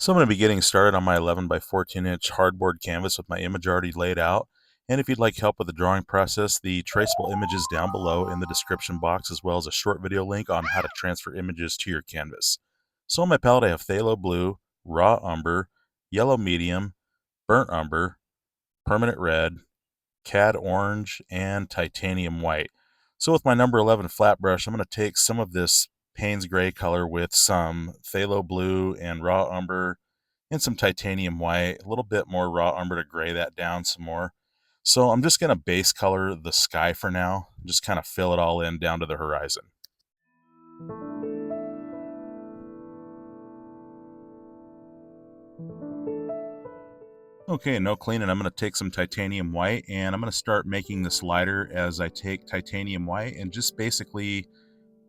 So I'm going to be getting started on my 11 by 14 inch hardboard canvas with my image already laid out. And if you'd like help with the drawing process, the traceable image is down below in the description box, as well as a short video link on how to transfer images to your canvas. So on my palette I have Phthalo Blue, Raw Umber, Yellow Medium, Burnt Umber, Permanent Red, Cad Orange, and Titanium White. So with my number 11 flat brush, I'm going to take some of this Payne's Gray color with some Phthalo Blue and Raw Umber and some Titanium White, a little bit more Raw Umber to gray that down some more. So I'm just going to base color the sky for now, just kind of fill it all in down to the horizon. Okay, no cleaning. I'm going to take some titanium white and I'm going to start making this lighter as I take titanium white and just basically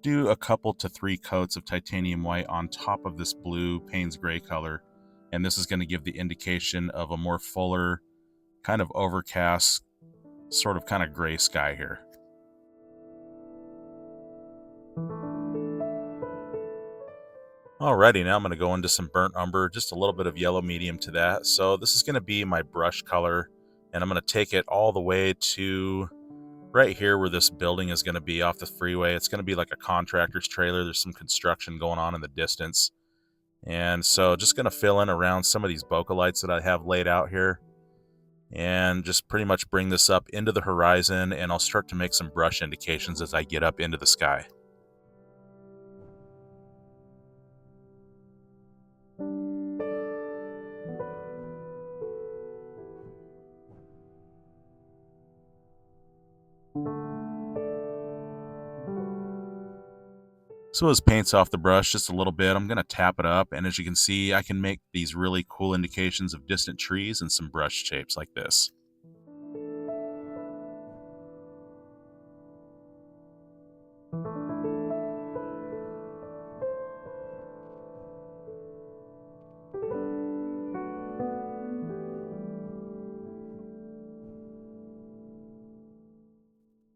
do a couple to 3 coats of titanium white on top of this blue Payne's Gray color. And this is going to give the indication of a more fuller, kind of overcast, sort of kind of gray sky here. Alrighty, now I'm going to go into some burnt umber, just a little bit of yellow medium to that. So this is going to be my brush color, and I'm going to take it all the way to right here where this building is going to be off the freeway. It's going to be like a contractor's trailer. There's some construction going on in the distance. And so just going to fill in around some of these bokeh lights that I have laid out here. And just pretty much bring this up into the horizon, and I'll start to make some brush indications as I get up into the sky. So as paint's off the brush just a little bit, I'm going to tap it up, and as you can see, I can make these really cool indications of distant trees and some brush shapes like this.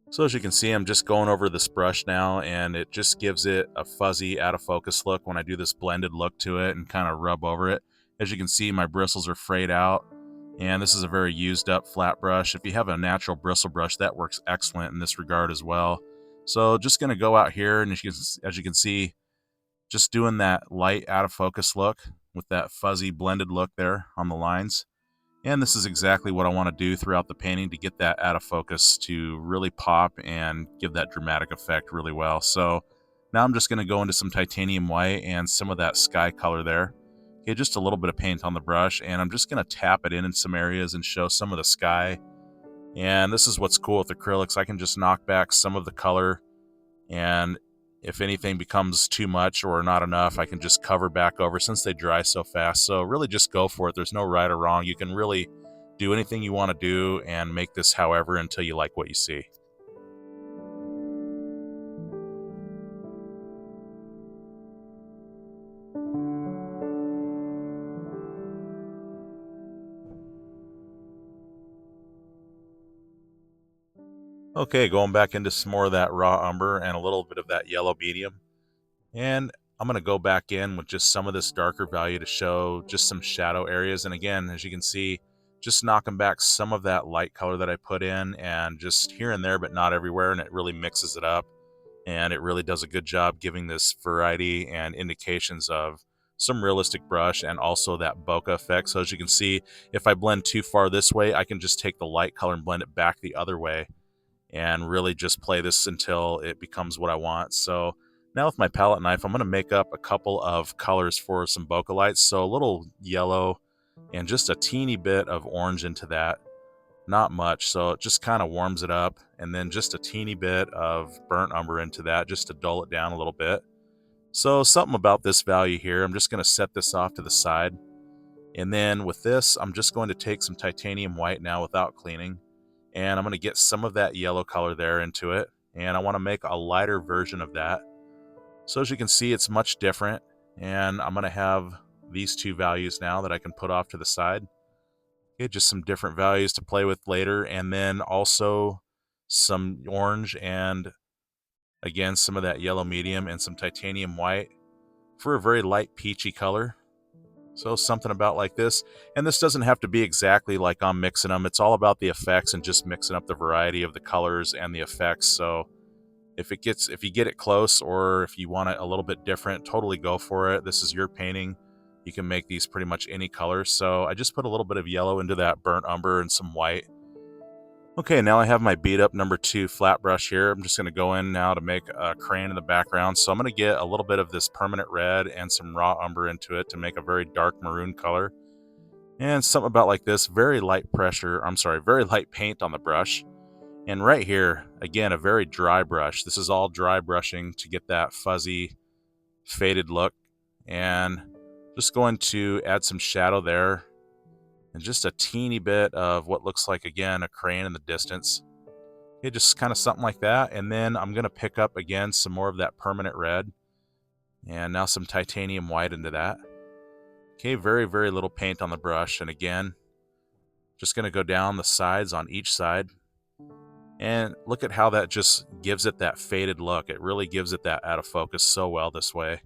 So as you can see, I'm just going over this brush now, and it just gives it a fuzzy, out of focus look when I do this blended look to it and kind of rub over it. As you can see, my bristles are frayed out, and this is a very used up flat brush. If you have a natural bristle brush, that works excellent in this regard as well. So just going to go out here, and as you can see, just doing that light, out of focus look with that fuzzy blended look there on the lines. And this is exactly what I want to do throughout the painting to get that out of focus to really pop and give that dramatic effect really well. So now I'm just going to go into some titanium white and some of that sky color there. Okay, just a little bit of paint on the brush, and I'm just going to tap it in some areas and show some of the sky. And this is what's cool with acrylics. I can just knock back some of the color, and if anything becomes too much or not enough, I can just cover back over since they dry so fast. So really just go for it. There's no right or wrong. You can really do anything you want to do and make this however until you like what you see. Okay, going back into some more of that raw umber and a little bit of that yellow medium. And I'm going to go back in with just some of this darker value to show just some shadow areas. And again, as you can see, just knocking back some of that light color that I put in and just here and there, but not everywhere. And it really mixes it up. And it really does a good job giving this variety and indications of some realistic brush and also that bokeh effect. So as you can see, if I blend too far this way, I can just take the light color and blend it back the other way and really just play this until it becomes what I want. So now with my palette knife, I'm going to make up a couple of colors for some bokeh lights. So a little yellow and just a teeny bit of orange into that. Not much, so it just kind of warms it up. And then just a teeny bit of burnt umber into that just to dull it down a little bit. So something about this value here, I'm just going to set this off to the side. And then with this, I'm just going to take some titanium white now without cleaning. And I'm going to get some of that yellow color there into it. And I want to make a lighter version of that. So as you can see, it's much different. And I'm going to have these two values now that I can put off to the side. Okay, just some different values to play with later. And then also some orange and again, some of that yellow medium and some titanium white for a very light peachy color. So something about like this. And this doesn't have to be exactly like I'm mixing them. It's all about the effects and just mixing up the variety of the colors and the effects. So if you get it close, or if you want it a little bit different, totally go for it. This is your painting. You can make these pretty much any color. So I just put a little bit of yellow into that burnt umber and some white. Okay, now I have my beat up number 2 flat brush here. I'm just going to go in now to make a crane in the background. So I'm going to get a little bit of this permanent red and some raw umber into it to make a very dark maroon color. And something about like this, very light very light paint on the brush. And right here, again, a very dry brush. This is all dry brushing to get that fuzzy, faded look. And just going to add some shadow there. And just a teeny bit of what looks like, again, a crane in the distance. Okay, just kind of something like that. And then I'm going to pick up, again, some more of that permanent red. And now some titanium white into that. Okay, very, very little paint on the brush. And again, just going to go down the sides on each side. And look at how that just gives it that faded look. It really gives it that out of focus so well this way.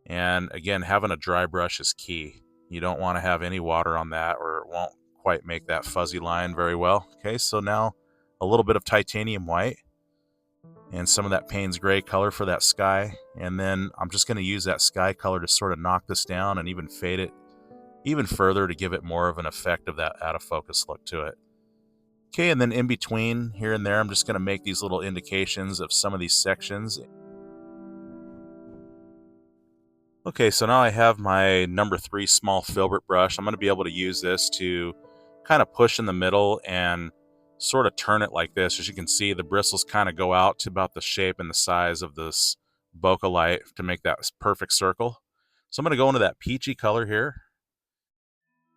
And again, having a dry brush is key. You don't want to have any water on that, or it won't quite make that fuzzy line very well. Okay, so now a little bit of titanium white and some of that Payne's gray color for that sky. And then I'm just going to use that sky color to sort of knock this down and even fade it even further to give it more of an effect of that out of focus look to it. Okay, and then in between here and there, I'm just going to make these little indications of some of these sections. Okay, so now I have my number 3 small filbert brush. I'm going to be able to use this to kind of push in the middle and sort of turn it like this. As you can see, the bristles kind of go out to about the shape and the size of this bokeh light to make that perfect circle. So I'm going to go into that peachy color here,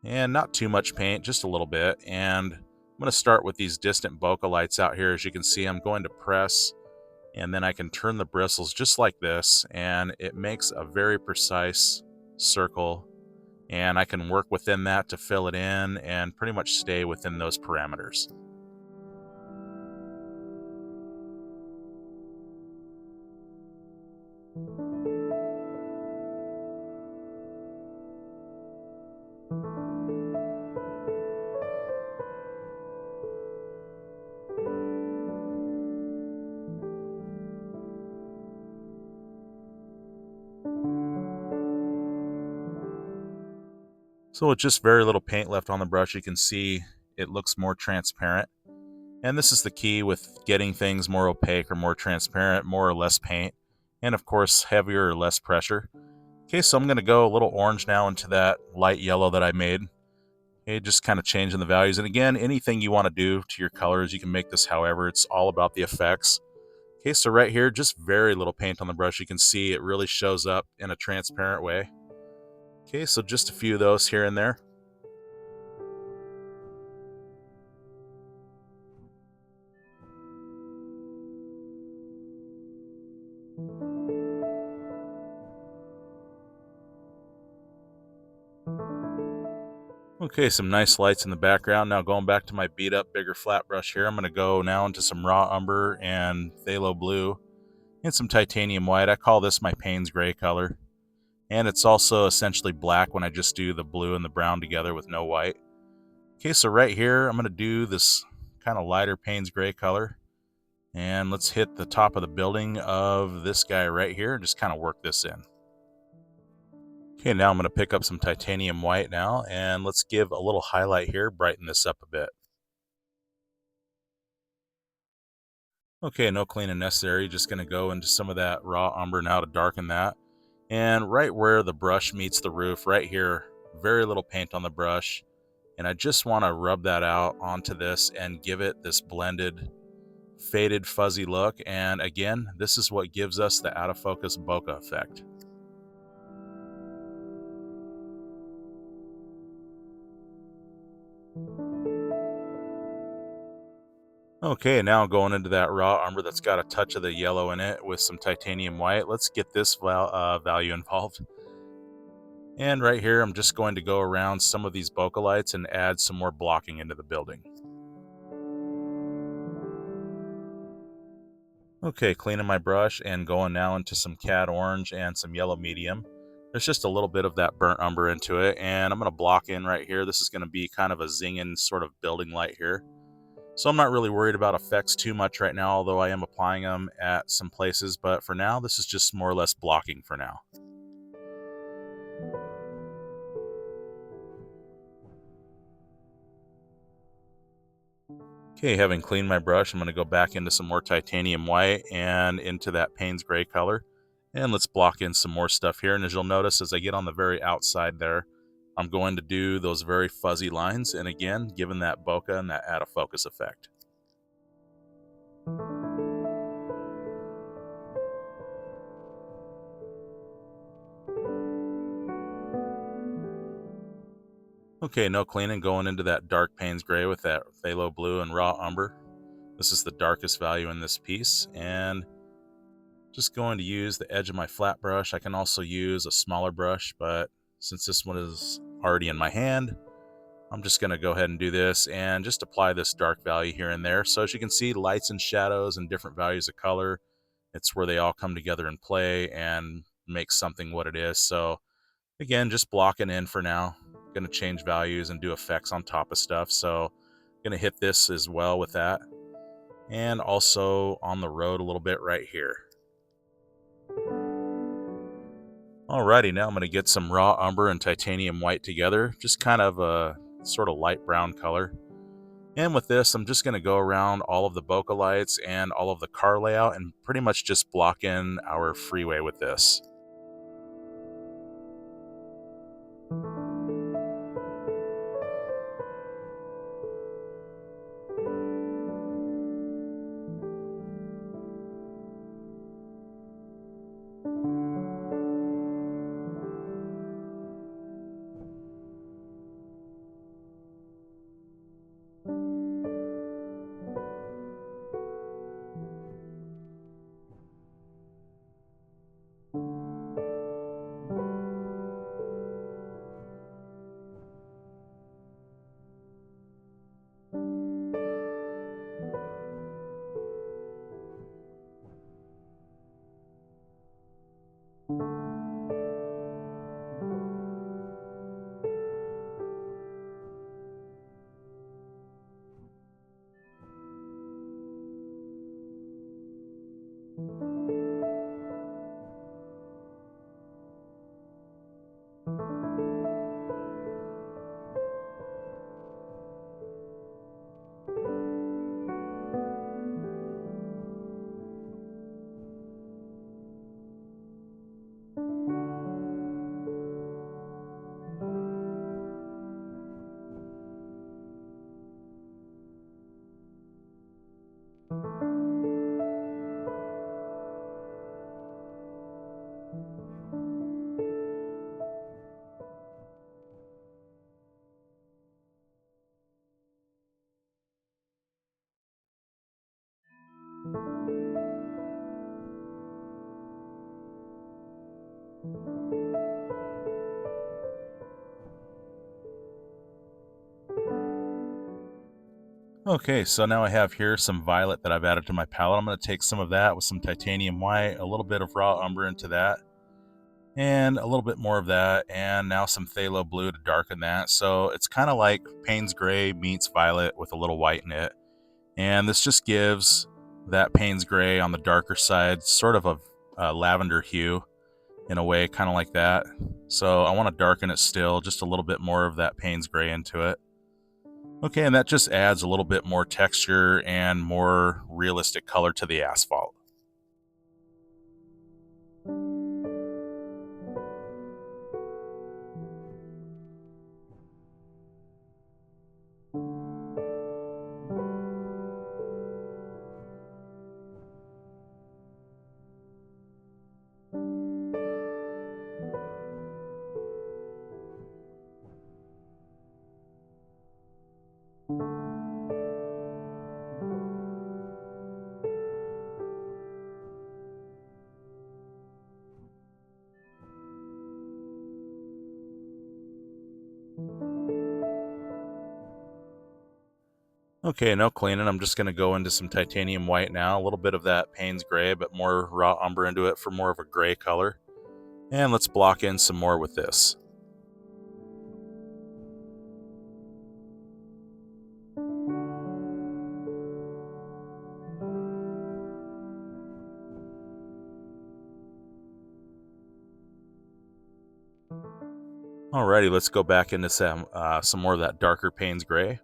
and not too much paint, just a little bit. And I'm going to start with these distant bokeh lights out here. As you can see, I'm going to press, and then I can turn the bristles just like this, and it makes a very precise circle, and I can work within that to fill it in and pretty much stay within those parameters. So with just very little paint left on the brush, you can see it looks more transparent. And this is the key with getting things more opaque or more transparent, more or less paint, and of course heavier or less pressure. Okay, so I'm going to go a little orange now into that light yellow that I made. Okay, just kind of changing the values. And again, anything you want to do to your colors, you can make this however. It's all about the effects. Okay, so right here, just very little paint on the brush. You can see it really shows up in a transparent way. Okay, so just a few of those here and there. Okay, some nice lights in the background. Now going back to my beat up bigger flat brush here, I'm going to go now into some raw umber and phthalo blue and some titanium white. I call this my Payne's gray color. And it's also essentially black when I just do the blue and the brown together with no white. Okay, so right here, I'm going to do this kind of lighter Payne's gray color. And let's hit the top of the building of this guy right here and just kind of work this in. Okay, now I'm going to pick up some titanium white now, and let's give a little highlight here, brighten this up a bit. Okay, no cleaning necessary, just going to go into some of that raw umber now to darken that. And right where the brush meets the roof, right here, very little paint on the brush. And I just want to rub that out onto this and give it this blended, faded, fuzzy look. And again, this is what gives us the out of focus bokeh effect. Okay, now going into that raw umber that's got a touch of the yellow in it with some titanium white. Let's get this value involved. And right here, I'm just going to go around some of these bokeh lights and add some more blocking into the building. Okay, cleaning my brush and going now into some Cad Orange and some yellow medium. There's just a little bit of that burnt umber into it, and I'm going to block in right here. This is going to be kind of a zinging sort of building light here. So I'm not really worried about effects too much right now, although I am applying them at some places. But for now, this is just more or less blocking for now. Okay, having cleaned my brush, I'm going to go back into some more titanium white and into that Payne's gray color. And let's block in some more stuff here. And as you'll notice, as I get on the very outside there, I'm going to do those very fuzzy lines. And again, given that bokeh and that out of focus effect. Okay, no cleaning, going into that dark Payne's gray with that phthalo blue and raw umber. This is the darkest value in this piece, and just going to use the edge of my flat brush. I can also use a smaller brush, but since this one is already in my hand, I'm just going to go ahead and do this and just apply this dark value here and there. So as you can see, lights and shadows and different values of color, it's where they all come together and play and make something what it is. So again, just blocking in for now. Going to change values and do effects on top of stuff. So going to hit this as well with that. And also on the road a little bit right here. Alrighty, now I'm going to get some raw umber and titanium white together. Just kind of a sort of light brown color. And with this, I'm just going to go around all of the bokeh lights and all of the car layout and pretty much just block in our freeway with this. Okay, so now I have here some violet that I've added to my palette. I'm going to take some of that with some titanium white, a little bit of raw umber into that, and a little bit more of that, and now some phthalo blue to darken that. So it's kind of like Payne's gray meets violet with a little white in it. And this just gives that Payne's gray on the darker side sort of a lavender hue in a way, kind of like that. So I want to darken it still, just a little bit more of that Payne's gray into it. Okay, and that just adds a little bit more texture and more realistic color to the asphalt. Okay, no cleaning. I'm just going to go into some titanium white now, a little bit of that Payne's gray, but more raw umber into it for more of a gray color. And let's block in some more with this. Alrighty, let's go back into some more of that darker Payne's gray.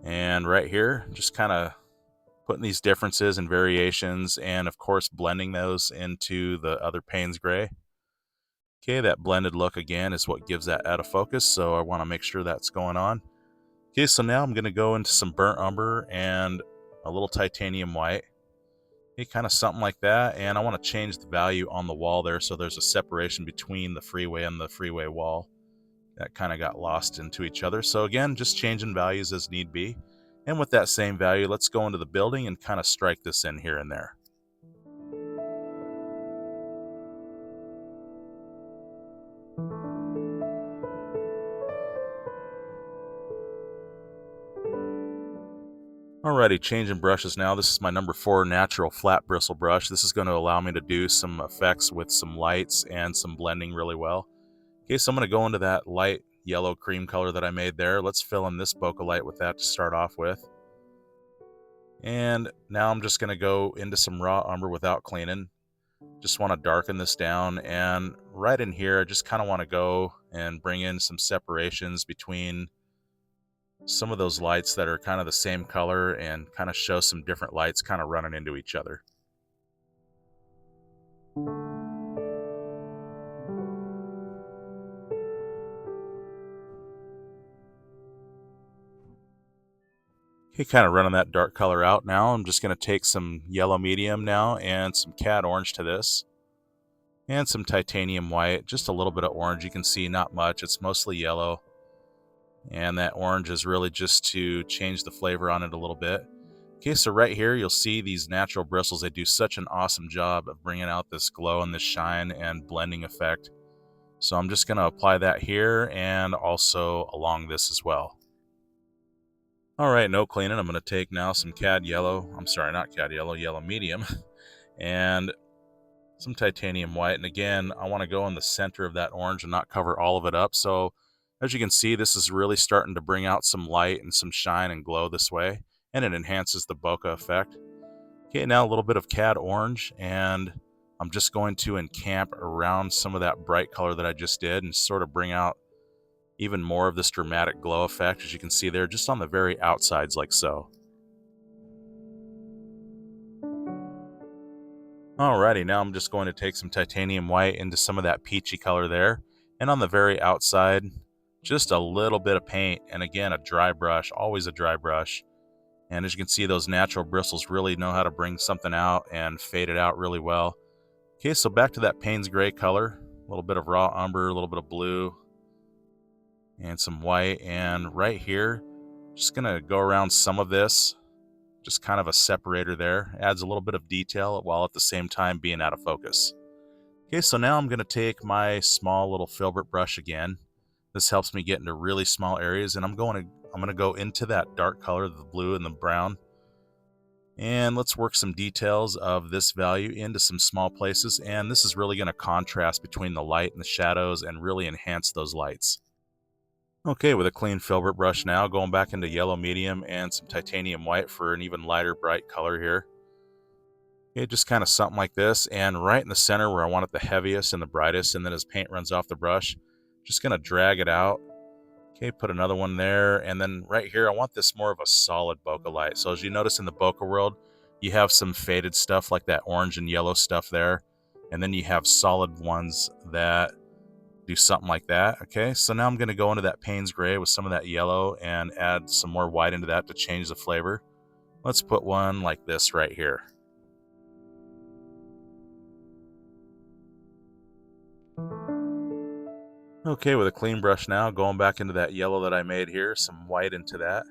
And right here, just kind of putting these differences and variations, and of course blending those into the other Payne's gray. Okay, that blended look again is what gives that out of focus, so I want to make sure that's going on. Okay, so now I'm going to go into some burnt umber and a little titanium white. Okay, kind of something like that, and I want to change the value on the wall there so there's a separation between the freeway and the freeway wall. That kind of got lost into each other. So again, just changing values as need be. And with that same value, let's go into the building and kind of strike this in here and there. Alrighty, changing brushes now. This is my number 4 natural flat bristle brush. This is going to allow me to do some effects with some lights and some blending really well. Okay, so I'm going to go into that light yellow cream color that I made there. Let's fill in this bokeh light with that to start off with. And now I'm just going to go into some raw umber without cleaning. Just want to darken this down, and right in here I just kind of want to go and bring in some separations between some of those lights that are kind of the same color and kind of show some different lights kind of running into each other. Okay, kind of running that dark color out now. I'm just going to take some yellow medium now and some Cad Orange to this. And some titanium white, just a little bit of orange. You can see not much, it's mostly yellow. And that orange is really just to change the flavor on it a little bit. Okay, so right here you'll see these natural bristles. They do such an awesome job of bringing out this glow and this shine and blending effect. So I'm just going to apply that here and also along this as well. Alright, no cleaning. I'm going to take now some Cad Yellow. I'm sorry, not Cad Yellow, Yellow Medium. And some titanium white. And again, I want to go in the center of that orange and not cover all of it up. So as you can see, this is really starting to bring out some light and some shine and glow this way. And it enhances the bokeh effect. Okay, now a little bit of Cad Orange, and I'm just going to encamp around some of that bright color that I just did and sort of bring out even more of this dramatic glow effect, as you can see there, just on the very outsides like so. Alrighty, now I'm just going to take some titanium white into some of that peachy color there, and on the very outside, just a little bit of paint, and again, a dry brush, always a dry brush. And as you can see, those natural bristles really know how to bring something out and fade it out really well. Okay, so back to that Payne's gray color, a little bit of raw umber, a little bit of blue, and some white, and right here, just gonna go around some of this, just kind of a separator there, adds a little bit of detail while at the same time being out of focus. Okay, so now I'm gonna take my small little Filbert brush again. This helps me get into really small areas, and I'm gonna go into that dark color, the blue and the brown, and let's work some details of this value into some small places, and this is really gonna contrast between the light and the shadows and really enhance those lights. Okay, with a clean Filbert brush now, going back into yellow medium and some titanium white for an even lighter bright color here. Okay, just kind of something like this, and right in the center where I want it the heaviest and the brightest, and then as paint runs off the brush, just gonna drag it out. Okay, put another one there, and then right here, I want this more of a solid bokeh light. So as you notice in the bokeh world, you have some faded stuff like that orange and yellow stuff there, and then you have solid ones that do something like that. Okay, so now I'm gonna go into that Payne's gray with some of that yellow and add some more white into that to change the flavor. Let's put one like this right here. Okay, with a clean brush now, going back into that yellow that I made here, some white into that,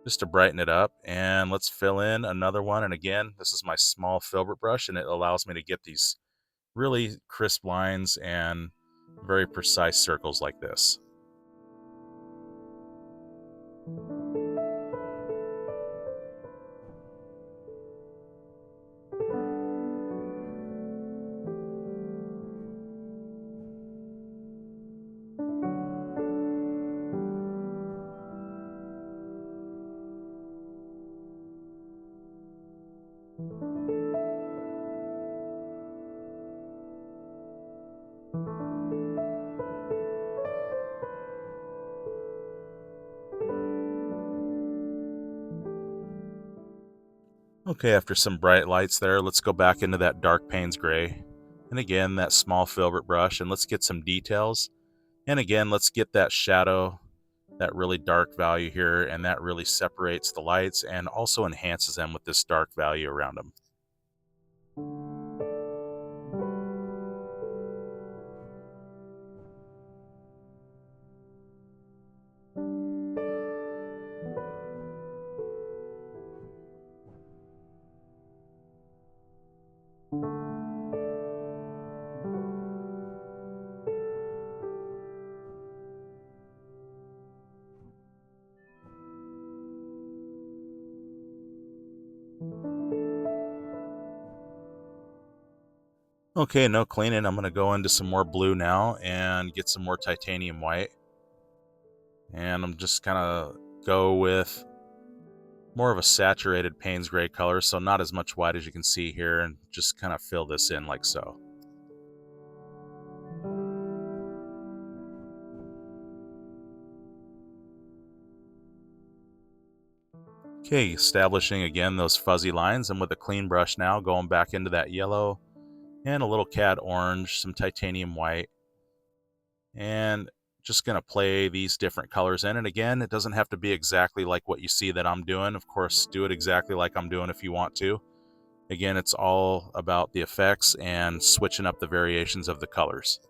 just to brighten it up. And let's fill in another one. And again, this is my small filbert brush, and it allows me to get these really crisp lines and very precise circles like this. Okay, after some bright lights there, let's go back into that dark Payne's gray. And again, that small filbert brush, and let's get some details. And again, let's get that shadow, that really dark value here, and that really separates the lights and also enhances them with this dark value around them. Okay, no cleaning. I'm going to go into some more blue now and get some more titanium white. And I'm just kind of go with more of a saturated Payne's gray color, so not as much white as you can see here, and just kind of fill this in like so. Okay, establishing again those fuzzy lines, and with a clean brush now, going back into that yellow and a little Cad Orange, some titanium white, and just going to play these different colors in. And again, it doesn't have to be exactly like what you see that I'm doing. Of course, do it exactly like I'm doing if you want to. Again, it's all about the effects and switching up the variations of the colors.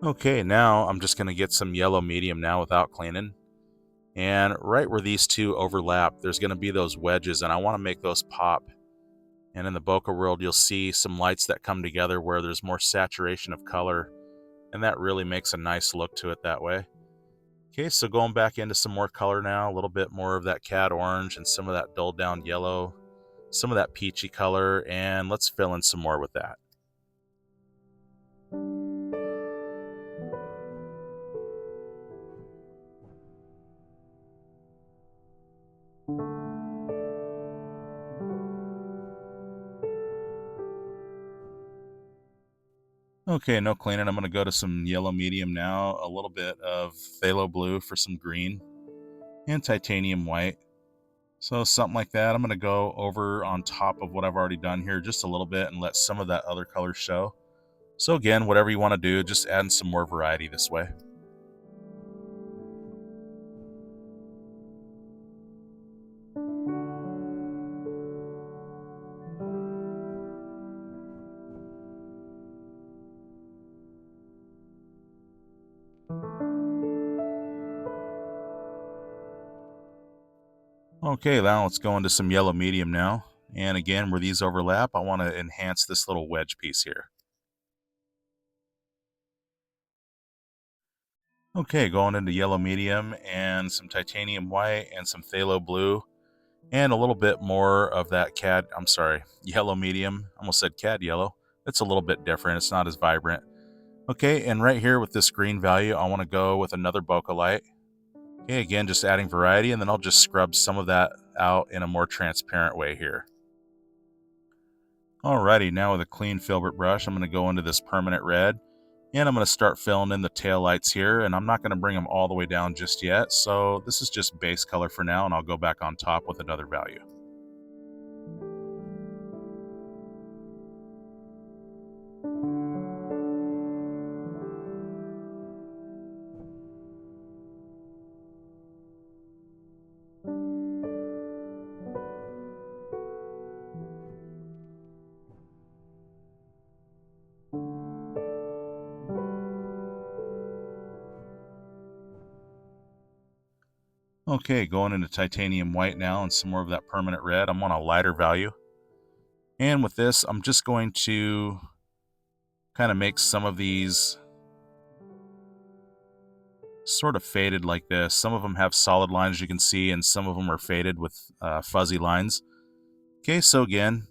Okay, now I'm just going to get some yellow medium now without cleaning. And right where these two overlap, there's going to be those wedges, and I want to make those pop. And in the bokeh world, you'll see some lights that come together where there's more saturation of color, and that really makes a nice look to it that way. Okay, so going back into some more color now, a little bit more of that Cad Orange and some of that dulled down yellow, some of that peachy color, and let's fill in some more with that. Okay, no cleaning. I'm going to go to some yellow medium now, a little bit of Phthalo Blue for some green, and titanium white. So something like that. I'm going to go over on top of what I've already done here just a little bit and let some of that other color show. So again, whatever you want to do, just adding some more variety this way. Okay, now let's go into some yellow medium now. And again, where these overlap, I want to enhance this little wedge piece here. Okay, going into yellow medium and some titanium white and some phthalo blue and a little bit more of that yellow medium. Almost said cad yellow. It's a little bit different. It's not as vibrant. Okay, and right here with this green value, I want to go with another bokeh light. Okay, again, just adding variety, and then I'll just scrub some of that out in a more transparent way here. Alrighty, now with a clean filbert brush, I'm going to go into this permanent red, and I'm going to start filling in the tail lights here, and I'm not going to bring them all the way down just yet, so this is just base color for now, and I'll go back on top with another value. Okay, going into titanium white now and some more of that permanent red. I'm on a lighter value. And with this, I'm just going to kind of make some of these sort of faded like this. Some of them have solid lines, you can see, and some of them are faded with fuzzy lines. Okay, so again,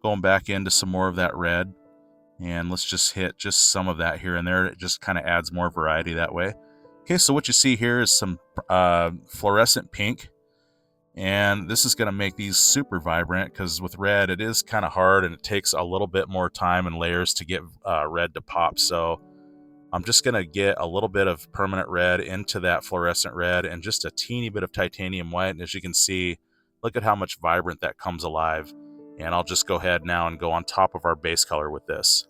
going back into some more of that red. And let's just hit just some of that here and there. It just kind of adds more variety that way. Okay, so what you see here is some fluorescent pink. And this is going to make these super vibrant because with red, it is kind of hard and it takes a little bit more time and layers to get red to pop. So I'm just going to get a little bit of permanent red into that fluorescent red and just a teeny bit of titanium white. And as you can see, look at how much vibrant that comes alive. And I'll just go ahead now and go on top of our base color with this.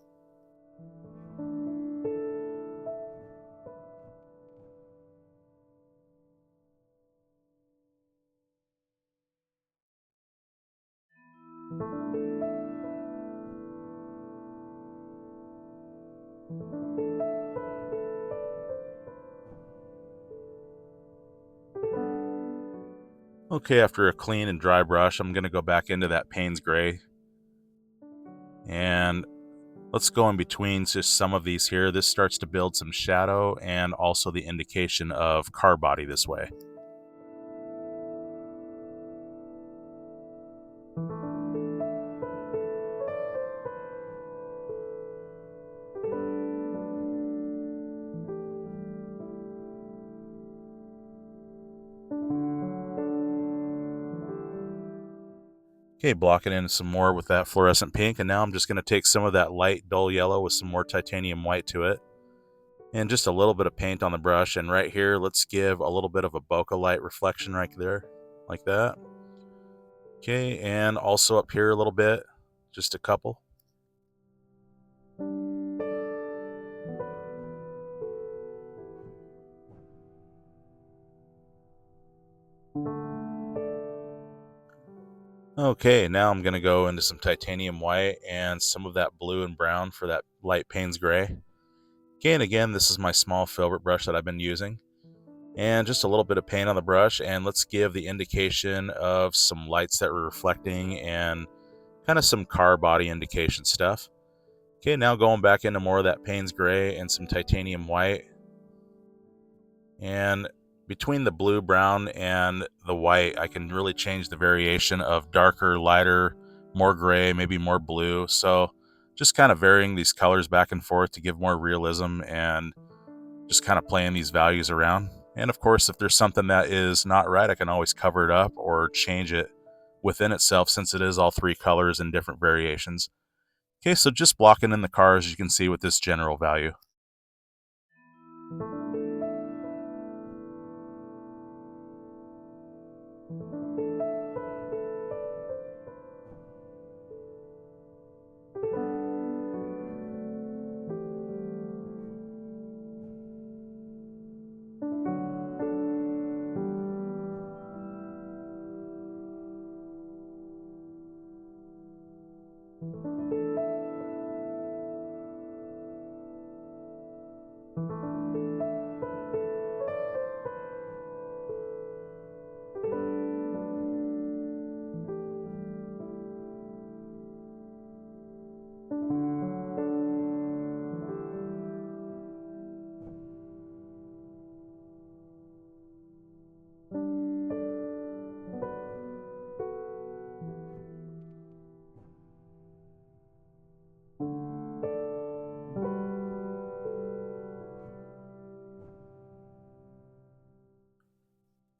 Okay, after a clean and dry brush, I'm going to go back into that Payne's Gray. And let's go in between just some of these here. This starts to build some shadow and also the indication of car body this way. Okay, blocking in some more with that fluorescent pink, and now I'm just going to take some of that light dull yellow with some more titanium white to it, and just a little bit of paint on the brush. And right here, let's give a little bit of a bokeh light reflection right there, like that. Okay, and also up here a little bit, just a couple. Okay, now I'm going to go into some titanium white and some of that blue and brown for that light Payne's Gray. Okay, and again, this is my small filbert brush that I've been using. And just a little bit of paint on the brush, and let's give the indication of some lights that we're reflecting and kind of some car body indication stuff. Okay, now going back into more of that Payne's Gray and some titanium white. And between the blue, brown, and the white, I can really change the variation of darker, lighter, more gray, maybe more blue. So just kind of varying these colors back and forth to give more realism and just kind of playing these values around. And of course, if there's something that is not right, I can always cover it up or change it within itself since it is all three colors and different variations. Okay, so just blocking in the cars, you can see with this general value.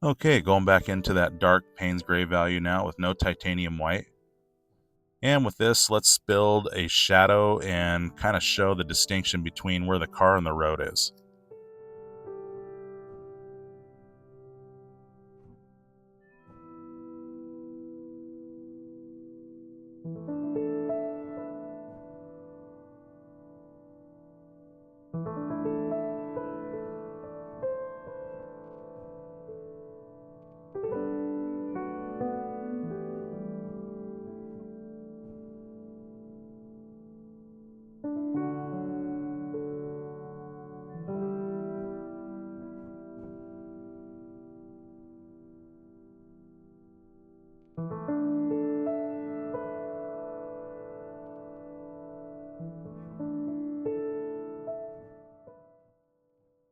Okay, going back into that dark Payne's Gray value now with no titanium white. And with this, let's build a shadow and kind of show the distinction between where the car and the road is.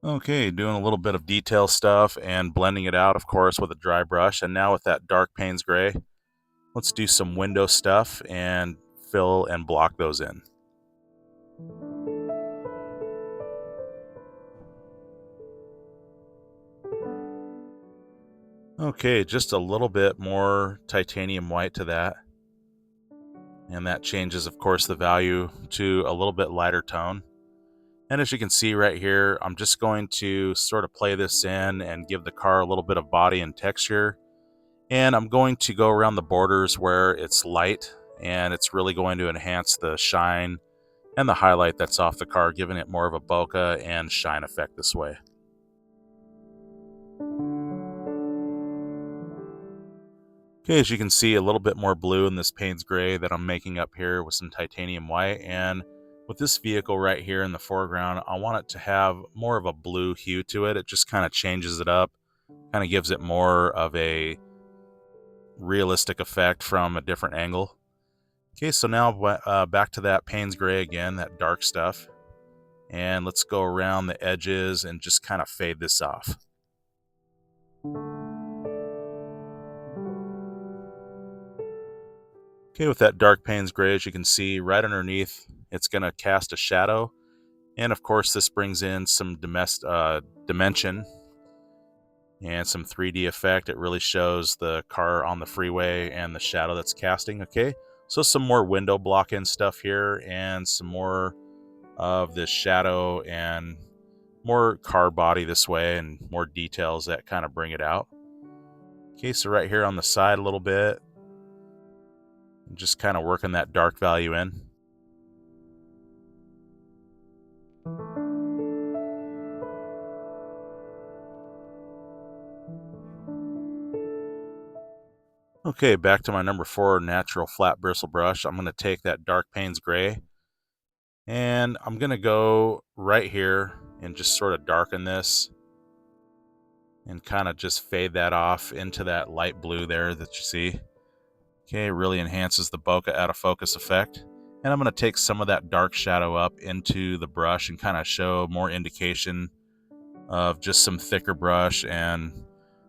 Okay, doing a little bit of detail stuff and blending it out, of course, with a dry brush. And now with that dark Payne's Gray, let's do some window stuff and fill and block those in. Okay, just a little bit more titanium white to that. And that changes, of course, the value to a little bit lighter tone. And as you can see right here, I'm just going to sort of play this in and give the car a little bit of body and texture. And I'm going to go around the borders where it's light, and it's really going to enhance the shine and the highlight that's off the car, giving it more of a bokeh and shine effect this way. Okay, as you can see, a little bit more blue in this Payne's Gray that I'm making up here with some titanium white. And with this vehicle right here in the foreground, I want it to have more of a blue hue to it. It just kind of changes it up, kind of gives it more of a realistic effect from a different angle. Okay, so now back to that Payne's Gray again, that dark stuff. And let's go around the edges and just kind of fade this off. Okay, with that dark Payne's Gray, as you can see, right underneath, it's going to cast a shadow. And of course, this brings in some dimension and some 3D effect. It really shows the car on the freeway and the shadow that's casting, okay? So some more window block-in stuff here and some more of this shadow and more car body this way and more details that kind of bring it out. Okay, so right here on the side a little bit, just kind of working that dark value in. Okay, back to my number 4 natural flat bristle brush. I'm going to take that dark Payne's Gray and I'm going to go right here and just sort of darken this and kind of just fade that off into that light blue there that you see. Okay, it really enhances the bokeh out of focus effect. And I'm going to take some of that dark shadow up into the brush and kind of show more indication of just some thicker brush and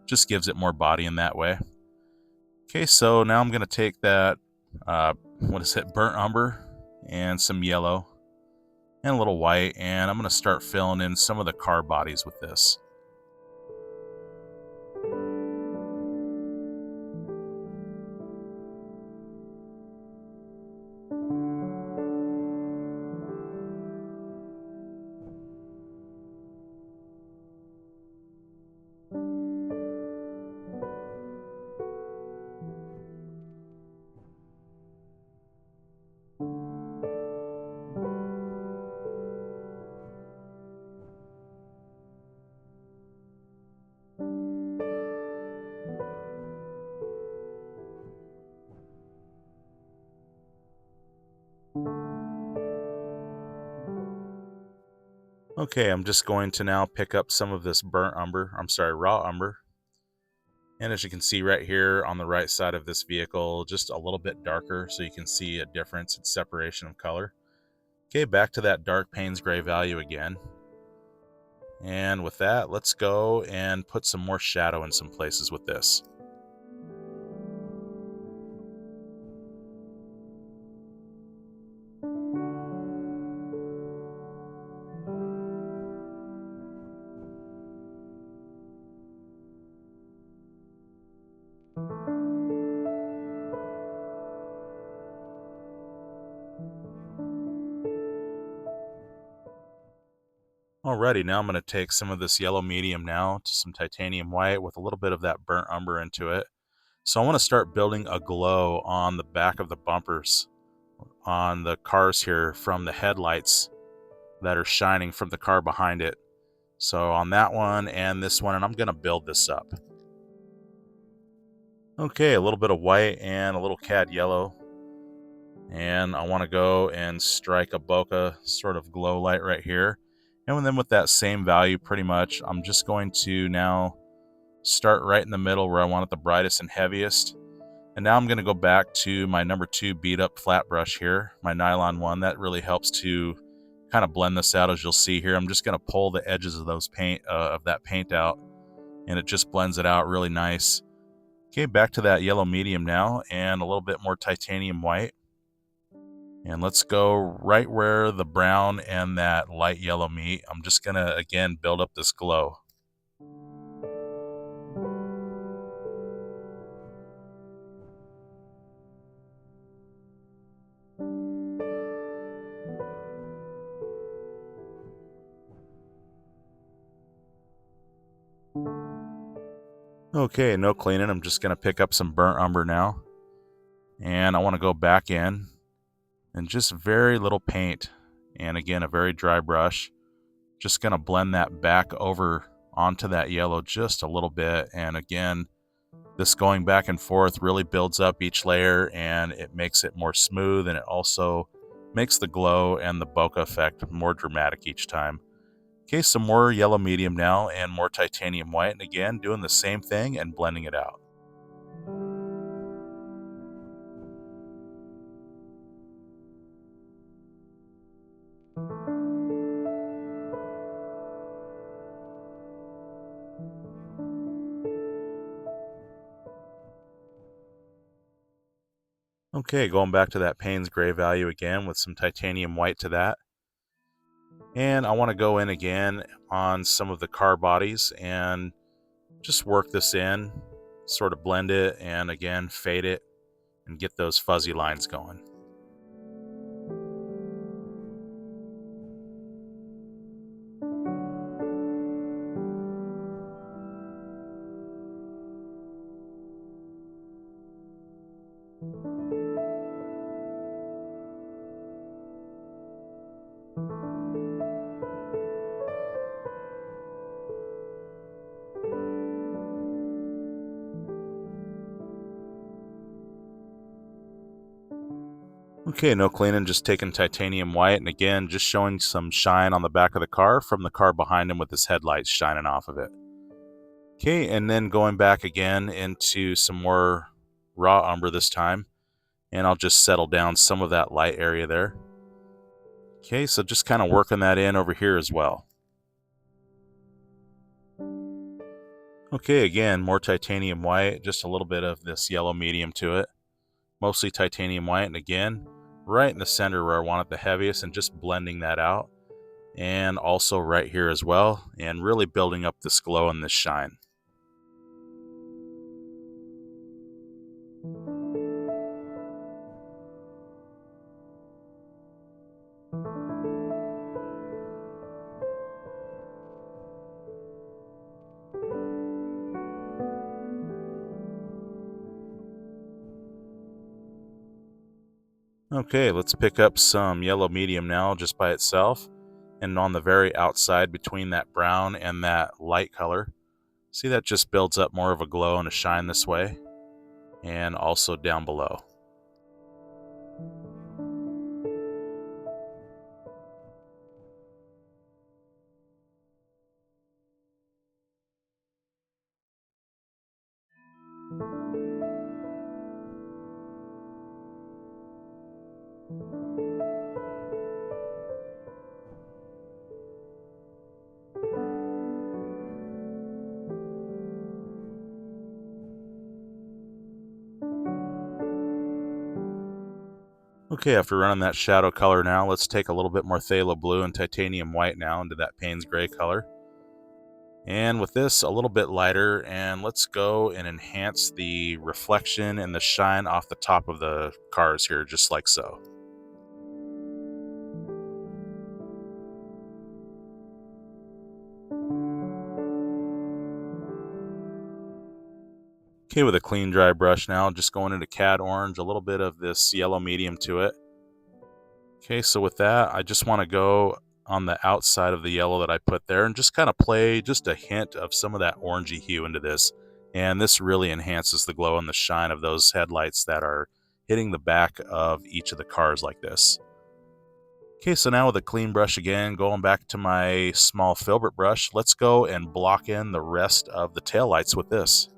just gives it more body in that way. Okay, so now I'm going to take that, burnt umber and some yellow and a little white, and I'm going to start filling in some of the car bodies with this. Okay, I'm just going to now pick up some of this raw umber. And as you can see right here on the right side of this vehicle, just a little bit darker so you can see a difference in separation of color. Okay, back to that dark Payne's Gray value again. And with that, let's go and put some more shadow in some places with this. Alrighty, now I'm going to take some of this yellow medium now to some titanium white with a little bit of that burnt umber into it. So I want to start building a glow on the back of the bumpers on the cars here from the headlights that are shining from the car behind it. So on that one and this one, and I'm going to build this up. Okay, a little bit of white and a little cad yellow. And I want to go and strike a bokeh sort of glow light right here. And then with that same value, pretty much, I'm just going to now start right in the middle where I want it the brightest and heaviest. And now I'm going to go back to my number 2 beat up flat brush here, my nylon one. That really helps to kind of blend this out, as you'll see here. I'm just going to pull the edges of that paint out, and it just blends it out really nice. Okay, back to that yellow medium now, and a little bit more titanium white. And let's go right where the brown and that light yellow meet. I'm just going to, again, build up this glow. Okay, no cleaning. I'm just going to pick up some burnt umber now. And I want to go back in and just very little paint. And again, a very dry brush. Just going to blend that back over onto that yellow just a little bit. And again, this going back and forth really builds up each layer and it makes it more smooth, and it also makes the glow and the bokeh effect more dramatic each time. Okay, some more yellow medium now and more titanium white, and again doing the same thing and blending it out. Okay, going back to that Payne's gray value again with some titanium white to that. And I want to go in again on some of the car bodies and just work this in, sort of blend it, and again fade it and get those fuzzy lines going. Okay, no cleaning, just taking titanium white, and again, just showing some shine on the back of the car from the car behind him with his headlights shining off of it. Okay, and then going back again into some more raw umber this time, and I'll just settle down some of that light area there. Okay, so just kind of working that in over here as well. Okay, again, more titanium white, just a little bit of this yellow medium to it. Mostly titanium white, and again, right in the center where I want it the heaviest, and just blending that out. And also right here as well, and really building up this glow and this shine. Okay, let's pick up some yellow medium now just by itself, and on the very outside between that brown and that light color. See, that just builds up more of a glow and a shine this way, and also down below. Okay, after running that shadow color now, let's take a little bit more phthalo blue and titanium white now into that Payne's gray color. And with this a little bit lighter, and let's go and enhance the reflection and the shine off the top of the cars here, just like so. Okay, with a clean dry brush now, just going into Cad Orange, a little bit of this yellow medium to it. Okay, so with that, I just want to go on the outside of the yellow that I put there and just kind of play just a hint of some of that orangey hue into this. And this really enhances the glow and the shine of those headlights that are hitting the back of each of the cars like this. Okay, so now with a clean brush again, going back to my small filbert brush, let's go and block in the rest of the taillights with this.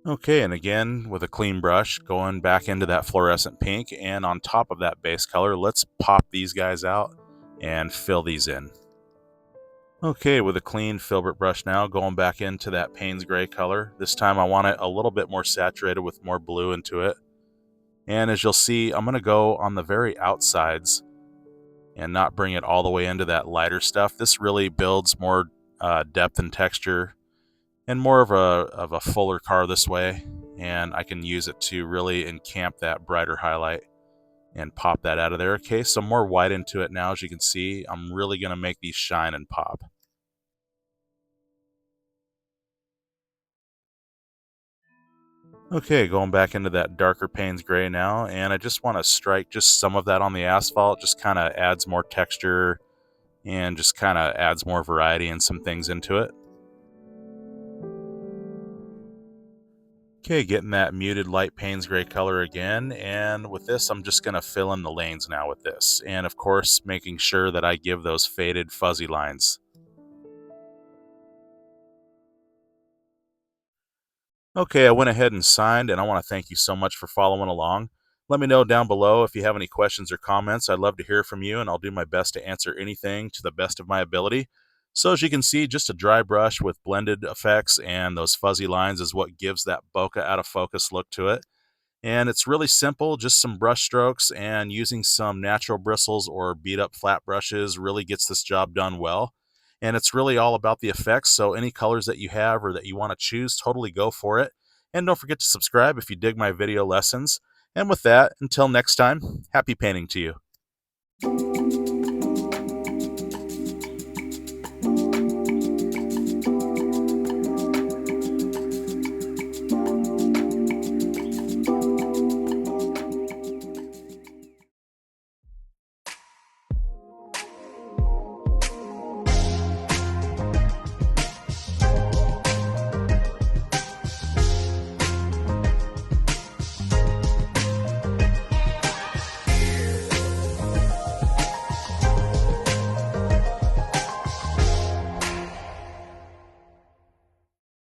Okay, and again, with a clean brush, going back into that fluorescent pink, and on top of that base color, let's pop these guys out and fill these in. Okay, with a clean filbert brush now, going back into that Payne's gray color. This time I want it a little bit more saturated with more blue into it. And as you'll see, I'm going to go on the very outsides and not bring it all the way into that lighter stuff. This really builds more depth and texture and more of a fuller car this way. And I can use it to really encamp that brighter highlight and pop that out of there. Okay, so more white into it now. As you can see, I'm really going to make these shine and pop. Okay, going back into that darker Payne's gray now, and I just want to strike just some of that on the asphalt. Just kind of adds more texture and just kind of adds more variety and some things into it. Okay, getting that muted light Payne's gray color again, and with this I'm just going to fill in the lanes now with this, and of course making sure that I give those faded fuzzy lines. Okay, I went ahead and signed, and I want to thank you so much for following along. Let me know down below if you have any questions or comments. I'd love to hear from you, and I'll do my best to answer anything to the best of my ability. So as you can see, just a dry brush with blended effects and those fuzzy lines is what gives that bokeh out of focus look to it. And it's really simple, just some brush strokes, and using some natural bristles or beat up flat brushes really gets this job done well. And it's really all about the effects, so any colors that you have or that you want to choose, totally go for it. And don't forget to subscribe if you dig my video lessons. And with that, until next time, happy painting to you.